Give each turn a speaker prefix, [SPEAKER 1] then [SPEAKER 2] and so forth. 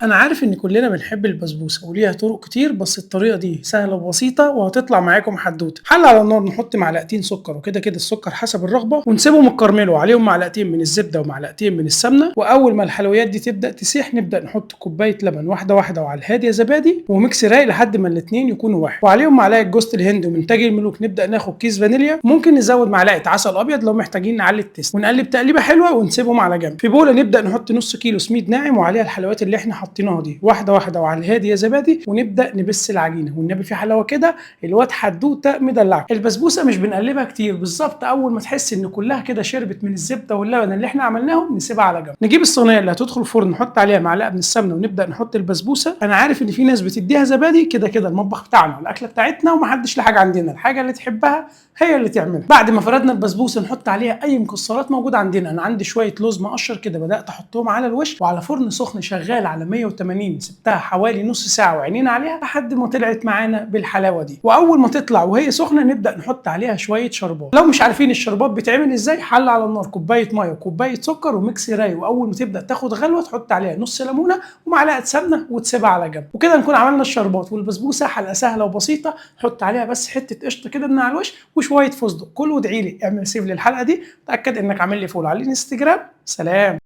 [SPEAKER 1] أنا عارف إن كلنا بنحب البسبوسة وليها طرق كتير، بس الطريقة دي سهلة وبسيطة وهتطلع معاكم حدوتة. حل على النار، نحط معلقتين سكر، وكده كده السكر حسب الرغبة، ونسيبهم يتكرملوا عليهم معلقتين من الزبدة ومعلقتين من السمنة. وأول ما الحلويات دي تبدأ تسيح نبدأ نحط كوباية لبن واحدة واحدة، وعلى الهادي يا زبادي وميكس رايق لحد ما الاتنين يكونوا واحد، وعليهم معلقة جوز الهند ومن تاج الملوك. نبدأ ناخد كيس فانيليا، ممكن نزود معلقة عسل أبيض لو محتاجين نعلي التست، ونقلب تقليبة حلوة ونسيبهم على جنب. في بولة نبدأ نحط نص كيلو سميد ناعم، وعليها الحلويات اللي احنا حاطينها دي واحده واحده وعلى الهادي يا زبادي، ونبدا نبس العجينه. والنبي في حلاوه كده، الواد حدوته مدلعه. البسبوسه مش بنقلبها كتير، بالظبط اول ما تحس ان كلها كده شربت من الزبده واللبن اللي احنا عملناهم نسيبها على جنب. نجيب الصينيه اللي هتدخل الفرن، نحط عليها معلقه من السمنه، ونبدا نحط البسبوسه. انا عارف ان في ناس بتديها زبادي، كده كده المطبخ بتاعنا الاكله بتاعتنا ومحدش له حاجه عندنا، الحاجه اللي تحبها هي اللي تعملها. بعد ما فردنا البسبوسه نحط عليها اي مكسرات موجوده عندنا. انا عندي شويه لوز مقشر كده، بدات احطهم على الوش، وعلى فرن سخن شغال على 180 سبتها حوالي نص ساعه وعينينا عليها لحد ما طلعت معانا بالحلاوه دي. واول ما تطلع وهي سخنه نبدا نحط عليها شويه شربات. لو مش عارفين الشربات بيتعمل ازاي، حل على النار كوبايه ميه وكوبايه سكر وميكس راي، واول ما تبدا تاخد غلوه تحط عليها نص ليمونه ومعلقه سمنه وتسيبها على جنب. وكده نكون عملنا الشربات والبسبوسه. حلقه سهله وبسيطه، حط عليها بس حته قشطه كده من على الوش وشويه فستق. كل وادعي لي، اعمل سيف للحلقه دي، تاكد انك عامل لي فولو على الانستجرام. سلام.